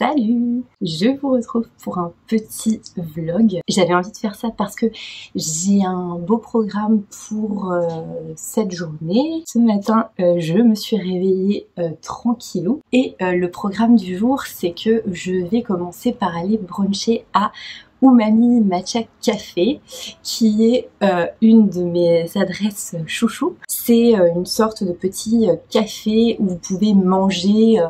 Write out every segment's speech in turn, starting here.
Salut! Je vous retrouve pour un petit vlog. J'avais envie de faire ça parce que j'ai un beau programme pour cette journée. Ce matin, je me suis réveillée tranquillou. Et le programme du jour, c'est que je vais commencer par aller bruncher à Umami Matcha Café, qui est une de mes adresses chouchou. C'est une sorte de petit café où vous pouvez manger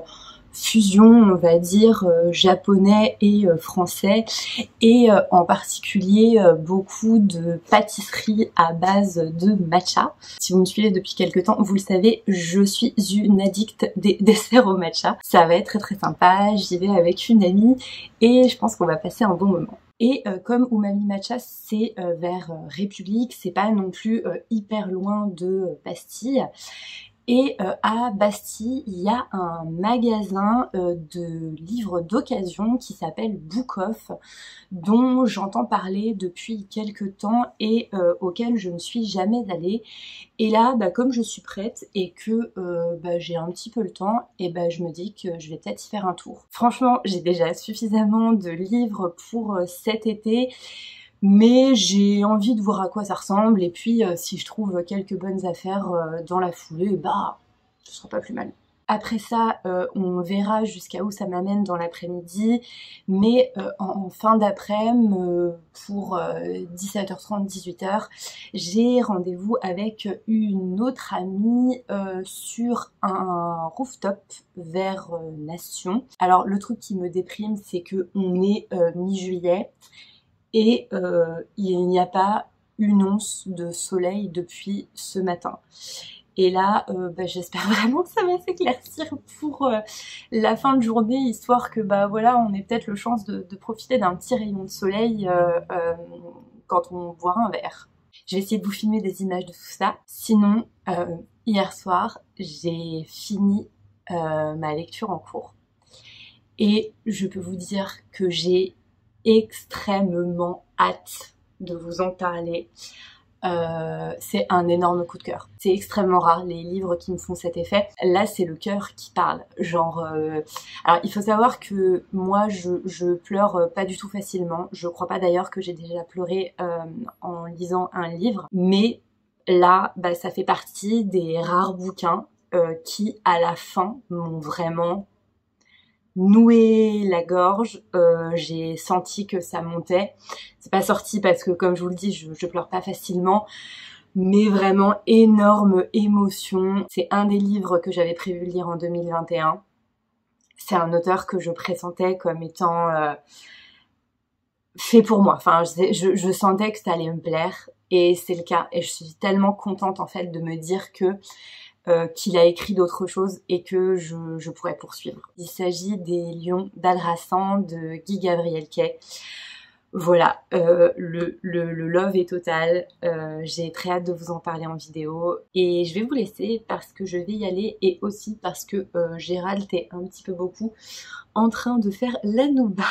fusion, on va dire, japonais et français, et en particulier beaucoup de pâtisseries à base de matcha. Si vous me suivez depuis quelques temps, vous le savez, je suis une addict des desserts au matcha. Ça va être très très sympa, j'y vais avec une amie et je pense qu'on va passer un bon moment. Et comme Umami Matcha c'est vers République, c'est pas non plus hyper loin de Bastille. Et à Bastille, il y a un magasin de livres d'occasion qui s'appelle Book Off, dont j'entends parler depuis quelques temps et auquel je ne suis jamais allée. Et là, comme je suis prête et que j'ai un petit peu le temps, et je me dis que je vais peut-être y faire un tour. Franchement, j'ai déjà suffisamment de livres pour cet été. Mais j'ai envie de voir à quoi ça ressemble et puis si je trouve quelques bonnes affaires dans la foulée, ce sera pas plus mal. Après ça, on verra jusqu'à où ça m'amène dans l'après-midi, mais en fin d'après-midi, pour 17h30, 18h, j'ai rendez-vous avec une autre amie sur un rooftop vers Nation. Alors le truc qui me déprime, c'est que on est mi-juillet, et il n'y a pas une once de soleil depuis ce matin. Et là, j'espère vraiment que ça va s'éclaircir pour la fin de journée, histoire que voilà, on ait peut-être le chance de profiter d'un petit rayon de soleil quand on boira un verre. Je vais essayer de vous filmer des images de tout ça. Sinon, hier soir, j'ai fini ma lecture en cours. Et je peux vous dire que j'ai extrêmement hâte de vous en parler. C'est un énorme coup de cœur. C'est extrêmement rare les livres qui me font cet effet. Là, c'est le cœur qui parle. Alors il faut savoir que moi je pleure pas du tout facilement. Je crois pas d'ailleurs que j'ai déjà pleuré en lisant un livre. Mais là, ça fait partie des rares bouquins qui à la fin m'ont vraiment noué la gorge. J'ai senti que ça montait. C'est pas sorti parce que, comme je vous le dis, je pleure pas facilement, mais vraiment énorme émotion. C'est un des livres que j'avais prévu de lire en 2021. C'est un auteur que je pressentais comme étant fait pour moi. Enfin, je sentais que ça allait me plaire, et c'est le cas. Et je suis tellement contente en fait de me dire que qu'il a écrit d'autres choses et que je pourrais poursuivre. Il s'agit des Lions d'Alrasan de Guy Gabriel Kay. Voilà, le love est total. J'ai très hâte de vous en parler en vidéo et je vais vous laisser parce que je vais y aller, et aussi parce que Gérald est un petit peu beaucoup en train de faire la nouba.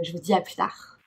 Je vous dis à plus tard.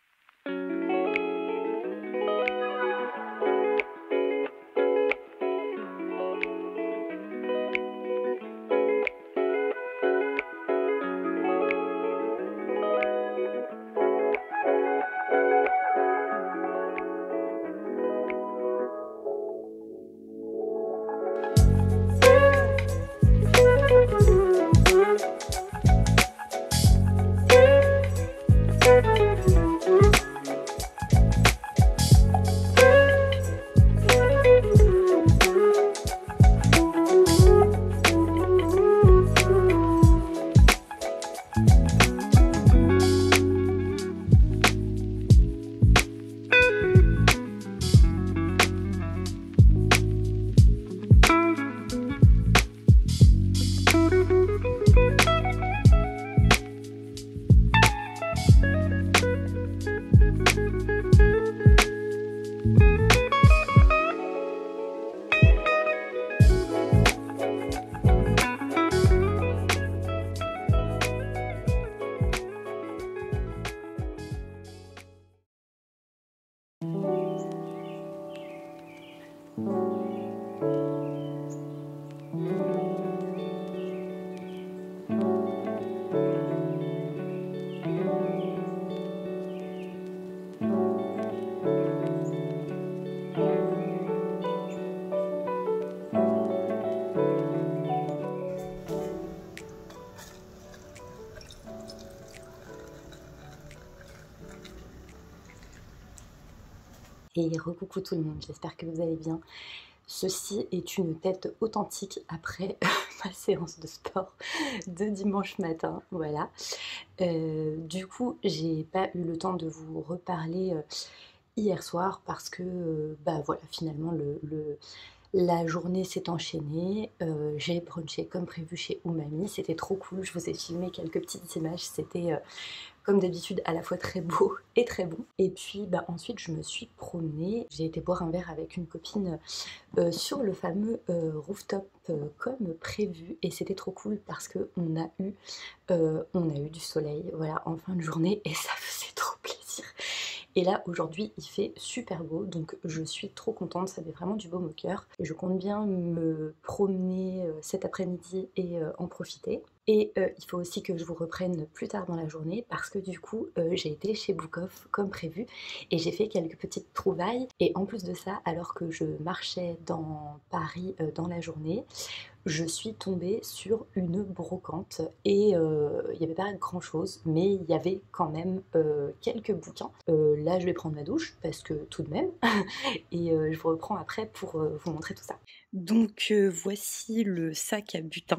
Et recoucou tout le monde, j'espère que vous allez bien. Ceci est une tête authentique après ma séance de sport de dimanche matin, voilà. Du coup, j'ai pas eu le temps de vous reparler hier soir parce que, voilà, finalement, la journée s'est enchaînée, j'ai brunché comme prévu chez Umami, c'était trop cool, je vous ai filmé quelques petites images, c'était comme d'habitude à la fois très beau et très bon. Et puis ensuite je me suis promenée, j'ai été boire un verre avec une copine sur le fameux rooftop comme prévu et c'était trop cool parce que on a eu du soleil, voilà, en fin de journée et ça faisait trop plaisir. Et là aujourd'hui il fait super beau donc je suis trop contente, ça fait vraiment du baume au cœur. Et je compte bien me promener cet après-midi et en profiter. Et il faut aussi que je vous reprenne plus tard dans la journée parce que du coup j'ai été chez Book Off comme prévu et j'ai fait quelques petites trouvailles. Et en plus de ça, alors que je marchais dans Paris dans la journée, je suis tombée sur une brocante et il n'y avait pas grand chose mais il y avait quand même quelques bouquins. Là je vais prendre ma douche parce que tout de même et je vous reprends après pour vous montrer tout ça. Donc voici le sac à butin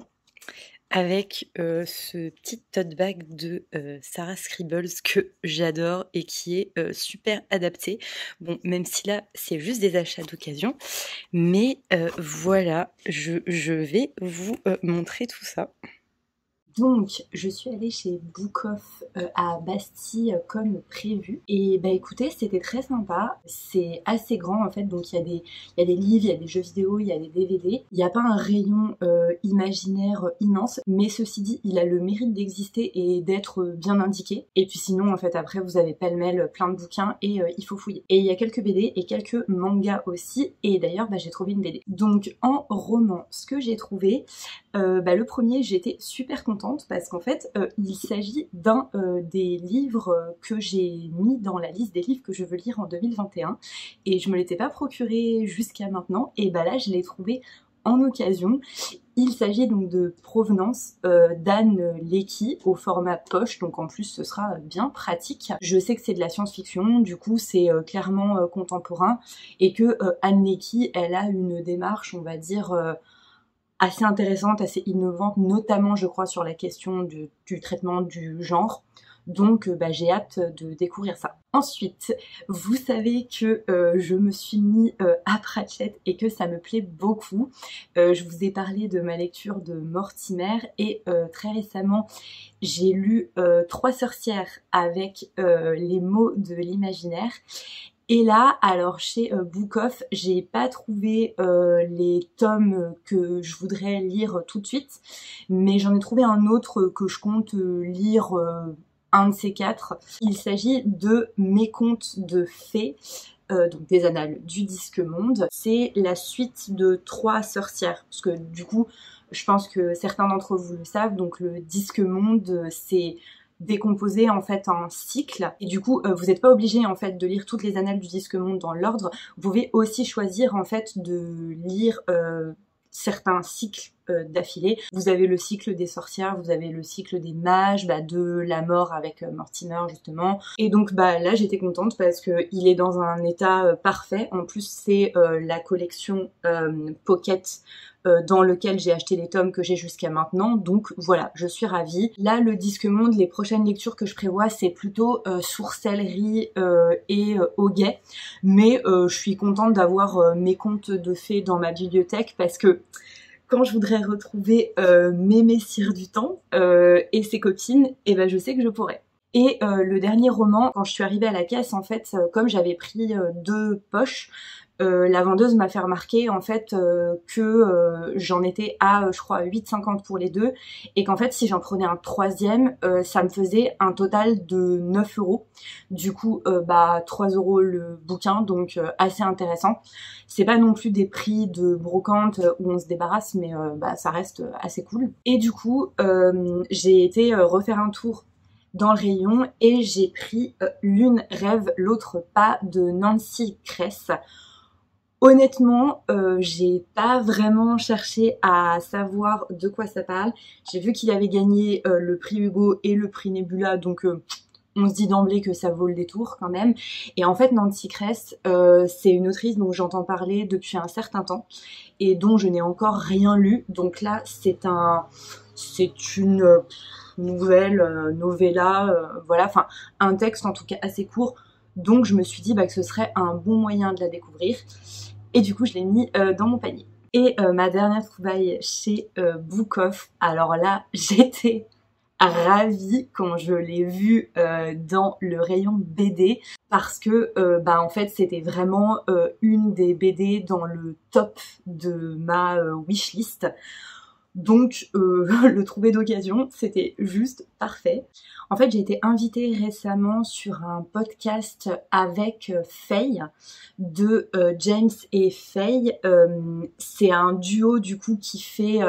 avec ce petit tote bag de Sarah Scribbles que j'adore et qui est super adapté. Bon, même si là c'est juste des achats d'occasion, mais voilà, je vais vous montrer tout ça. Donc, je suis allée chez Book Off à Bastille comme prévu. Et écoutez, c'était très sympa. C'est assez grand en fait, donc il y a des livres, il y a des jeux vidéo, il y a des DVD. Il n'y a pas un rayon imaginaire immense, mais ceci dit, il a le mérite d'exister et d'être bien indiqué. Et puis sinon, en fait, après, vous avez pêle-mêle plein de bouquins et il faut fouiller. Et il y a quelques BD et quelques mangas aussi. Et d'ailleurs, j'ai trouvé une BD. Donc, en roman, ce que j'ai trouvé, le premier, j'étais super contente parce qu'en fait il s'agit d'un des livres que j'ai mis dans la liste des livres que je veux lire en 2021 et je me l'étais pas procuré jusqu'à maintenant et là je l'ai trouvé en occasion. Il s'agit donc de Provenance d'Anne Leckie au format poche, donc en plus ce sera bien pratique. Je sais que c'est de la science-fiction, du coup c'est clairement contemporain et que Anne Leckie elle a une démarche on va dire assez intéressante, assez innovante, notamment je crois sur la question du traitement du genre. Donc j'ai hâte de découvrir ça. Ensuite, vous savez que je me suis mis à Pratchett et que ça me plaît beaucoup. Je vous ai parlé de ma lecture de Mortimer et très récemment j'ai lu Trois sorcières avec les mots de l'imaginaire. Et là, alors chez Book Off, j'ai pas trouvé les tomes que je voudrais lire tout de suite, mais j'en ai trouvé un autre que je compte lire un de ces quatre. Il s'agit de Mes contes de fées, donc des annales du Disque Monde. C'est la suite de Trois sorcières, parce que du coup, je pense que certains d'entre vous le savent, donc le Disque Monde, c'est décomposé en fait en cycles et du coup vous n'êtes pas obligé en fait de lire toutes les annales du Disque Monde dans l'ordre, vous pouvez aussi choisir en fait de lire certains cycles d'affilée. Vous avez le cycle des sorcières, vous avez le cycle des mages, de la mort avec Mortimer justement. Et donc là j'étais contente parce que il est dans un état parfait. En plus c'est la collection Pocket dans lequel j'ai acheté les tomes que j'ai jusqu'à maintenant, donc voilà, je suis ravie. Là, le Disque Monde, les prochaines lectures que je prévois, c'est plutôt Sorcellerie et Hoguet, mais je suis contente d'avoir mes contes de fées dans ma bibliothèque parce que quand je voudrais retrouver mes messieurs du temps et ses copines, et je sais que je pourrais. Et le dernier roman, quand je suis arrivée à la caisse, en fait, comme j'avais pris deux poches, la vendeuse m'a fait remarquer en fait que j'en étais à je crois 8,50 pour les deux et qu'en fait si j'en prenais un troisième ça me faisait un total de 9 euros. Du coup 3 euros le bouquin, donc assez intéressant. C'est pas non plus des prix de brocante où on se débarrasse, mais ça reste assez cool. Et du coup j'ai été refaire un tour dans le rayon et j'ai pris L'une rêve, l'autre pas de Nancy Kress. Honnêtement, j'ai pas vraiment cherché à savoir de quoi ça parle. J'ai vu qu'il avait gagné le prix Hugo et le prix Nebula, donc on se dit d'emblée que ça vaut le détour quand même. Et en fait, Nancy Kress, c'est une autrice dont j'entends parler depuis un certain temps et dont je n'ai encore rien lu. Donc là, c'est une nouvelle, novella, voilà, enfin un texte en tout cas assez court. Donc je me suis dit que ce serait un bon moyen de la découvrir. Et du coup, je l'ai mis dans mon panier. Et ma dernière trouvaille chez Book Off, alors là, j'étais ravie quand je l'ai vue dans le rayon BD parce que en fait c'était vraiment une des BD dans le top de ma wishlist. Donc le trouver d'occasion, c'était juste parfait. En fait, j'ai été invitée récemment sur un podcast avec Faye de James et Faye. C'est un duo du coup qui fait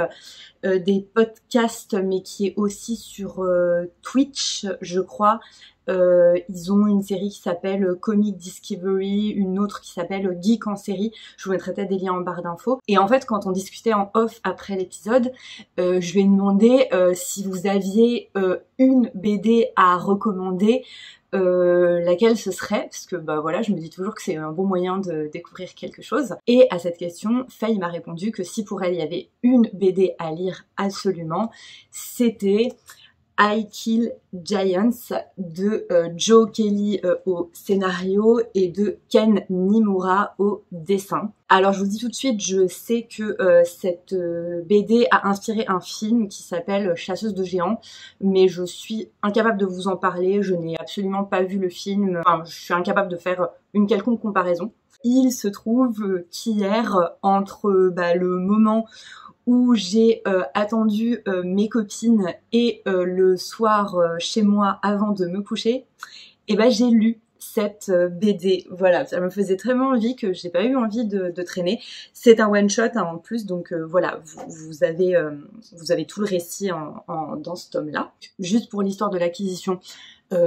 des podcasts mais qui est aussi sur Twitch, je crois. Ils ont une série qui s'appelle Comic Discovery, une autre qui s'appelle Geek en série. Je vous mettrai peut-être des liens en barre d'infos. Et en fait, quand on discutait en off après l'épisode, je lui ai demandé si vous aviez une BD à recommander, laquelle ce serait, parce que voilà, je me dis toujours que c'est un bon moyen de découvrir quelque chose. Et à cette question, Faye m'a répondu que si pour elle il y avait une BD à lire absolument, c'était I Kill Giants de Joe Kelly au scénario et de Ken Nimura au dessin. Alors je vous dis tout de suite, je sais que cette BD a inspiré un film qui s'appelle Chasseuse de géants, mais je suis incapable de vous en parler, je n'ai absolument pas vu le film, enfin je suis incapable de faire une quelconque comparaison. Il se trouve qu'hier, entre le moment où j'ai attendu mes copines et le soir chez moi avant de me coucher, et j'ai lu cette BD. Voilà, ça me faisait tellement envie que j'ai pas eu envie de traîner. C'est un one shot en plus, donc voilà, vous avez tout le récit dans ce tome-là. Juste pour l'histoire de l'acquisition,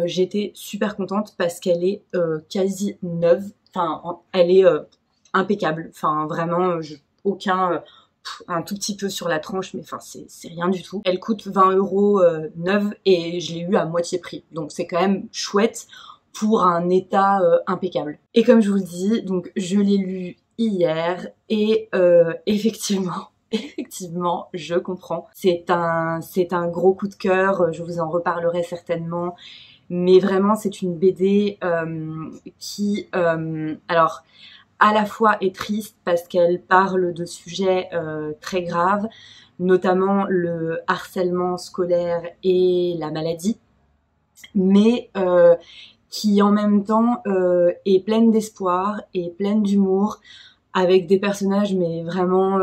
j'étais super contente parce qu'elle est quasi neuve. Enfin, elle est impeccable. Enfin, vraiment, aucun un tout petit peu sur la tranche, mais enfin c'est rien du tout. Elle coûte 20€ neuve et je l'ai eu à moitié prix, donc c'est quand même chouette pour un état impeccable. Et comme je vous le dis, donc je l'ai lu hier et effectivement, je comprends. C'est un gros coup de cœur, je vous en reparlerai certainement, mais vraiment c'est une BD qui, alors, à la fois est triste parce qu'elle parle de sujets très graves, notamment le harcèlement scolaire et la maladie, mais qui en même temps est pleine d'espoir et pleine d'humour, avec des personnages mais vraiment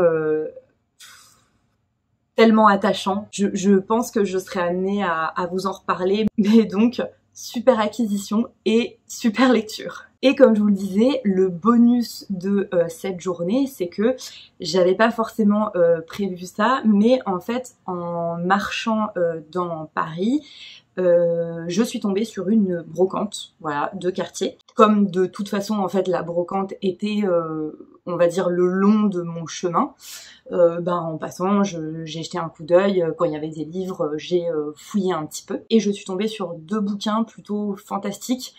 tellement attachants. Je pense que je serai amenée à vous en reparler, mais donc super acquisition et super lecture. Et comme je vous le disais, le bonus de cette journée, c'est que j'avais pas forcément prévu ça, mais en fait, en marchant dans Paris, je suis tombée sur une brocante, voilà, de quartier. Comme de toute façon, en fait, la brocante était, on va dire, le long de mon chemin. En passant, j'ai jeté un coup d'œil, quand il y avait des livres, j'ai fouillé un petit peu, et je suis tombée sur 2 bouquins plutôt fantastiques,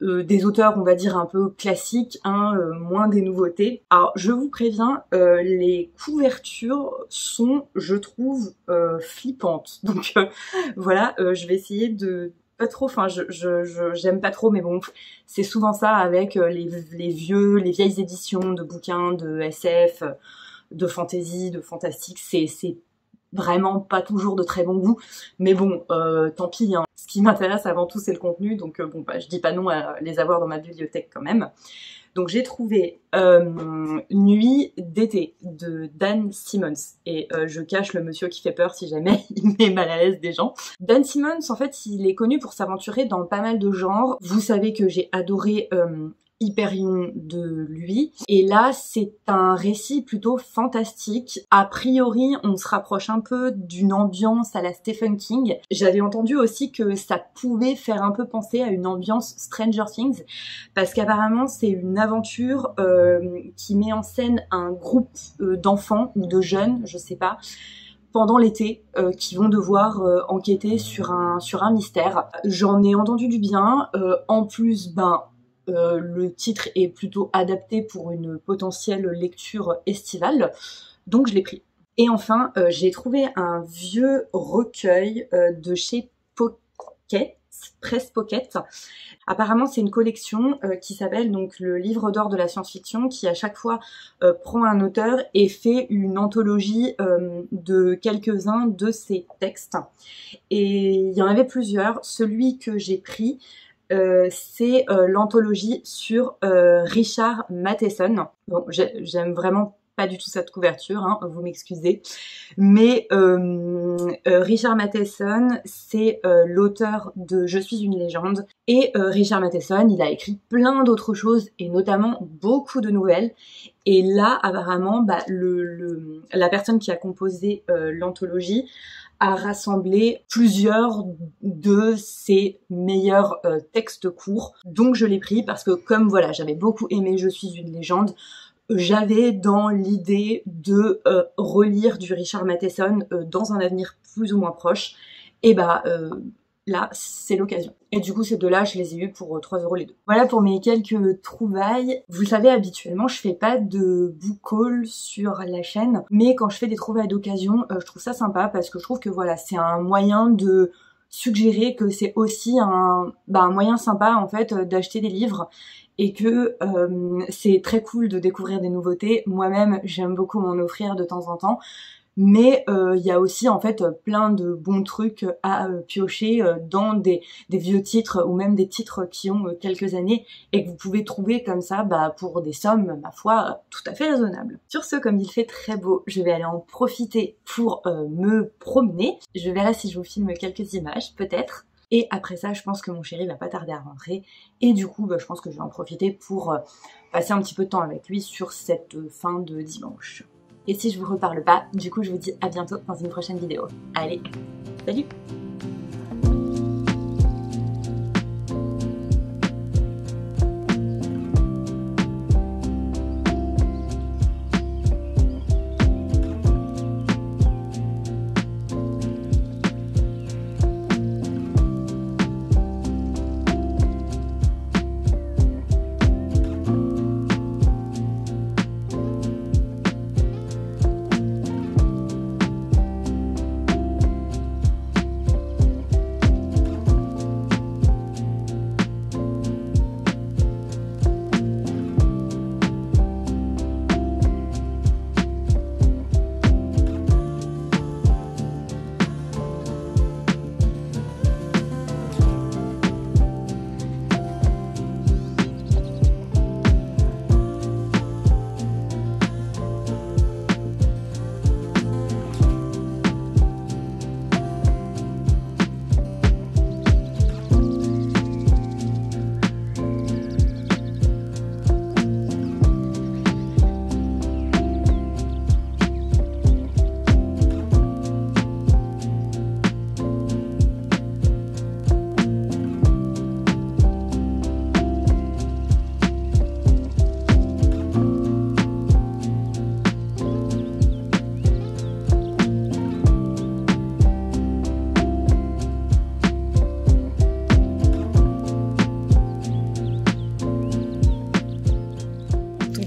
des auteurs, on va dire, un peu classiques, moins des nouveautés. Alors, je vous préviens, les couvertures sont, je trouve, flippantes. Donc voilà, je vais essayer de pas trop, enfin j'aime pas trop, mais bon, c'est souvent ça avec les vieilles éditions de bouquins de SF, de fantasy, de fantastique, c'est vraiment pas toujours de très bon goût, mais bon, tant pis, hein. Ce qui m'intéresse avant tout c'est le contenu, donc je dis pas non à les avoir dans ma bibliothèque quand même. Donc j'ai trouvé Nuit d'été de Dan Simmons, et je cache le monsieur qui fait peur si jamais il met mal à l'aise des gens. Dan Simmons, en fait, il est connu pour s'aventurer dans pas mal de genres. Vous savez que j'ai adoré Hyperion de lui, et là c'est un récit plutôt fantastique. A priori on se rapproche un peu d'une ambiance à la Stephen King. J'avais entendu aussi que ça pouvait faire un peu penser à une ambiance Stranger Things, parce qu'apparemment c'est une aventure qui met en scène un groupe d'enfants ou de jeunes, je sais pas, pendant l'été qui vont devoir enquêter sur un mystère. J'en ai entendu du bien. En plus, le titre est plutôt adapté pour une potentielle lecture estivale, donc je l'ai pris. Et enfin, j'ai trouvé un vieux recueil de chez Pocket, Presse Pocket. Apparemment, c'est une collection qui s'appelle donc le livre d'or de la science-fiction, qui à chaque fois prend un auteur et fait une anthologie de quelques-uns de ses textes. Et il y en avait plusieurs. Celui que j'ai pris, c'est l'anthologie sur Richard Matheson. Bon, j'aime vraiment pas du tout cette couverture, hein, vous m'excusez, mais Richard Matheson, c'est l'auteur de Je suis une légende, et Richard Matheson, il a écrit plein d'autres choses, et notamment beaucoup de nouvelles, et là, apparemment, la personne qui a composé l'anthologie a rassemblé plusieurs de ses meilleurs textes courts, donc je l'ai pris parce que comme voilà, j'avais beaucoup aimé Je suis une légende, j'avais dans l'idée de relire du Richard Matheson dans un avenir plus ou moins proche, et là c'est l'occasion. Et du coup ces deux-là je les ai eus pour 3 € les deux. Voilà pour mes quelques trouvailles. Vous le savez, habituellement je fais pas de book haul sur la chaîne, mais quand je fais des trouvailles d'occasion, je trouve ça sympa parce que je trouve que voilà, c'est un moyen de suggérer que c'est aussi un moyen sympa en fait d'acheter des livres, et que c'est très cool de découvrir des nouveautés. Moi-même, j'aime beaucoup m'en offrir de temps en temps, mais il y a aussi en fait plein de bons trucs à piocher dans des vieux titres ou même des titres qui ont quelques années et que vous pouvez trouver comme ça pour des sommes, ma foi, tout à fait raisonnables. Sur ce, comme il fait très beau, je vais aller en profiter pour me promener. Je verrai si je vous filme quelques images, peut-être. Et après ça, je pense que mon chéri va pas tarder à rentrer. Et du coup, je pense que je vais en profiter pour passer un petit peu de temps avec lui sur cette fin de dimanche. Et si je vous reparle pas, du coup, je vous dis à bientôt dans une prochaine vidéo. Allez, salut!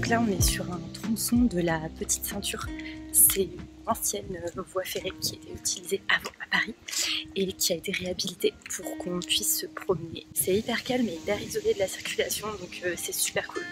Là on est sur un tronçon de la Petite Ceinture. C'est une ancienne voie ferrée qui était utilisée avant à Paris et qui a été réhabilitée pour qu'on puisse se promener. C'est hyper calme et hyper isolé de la circulation, donc c'est super cool.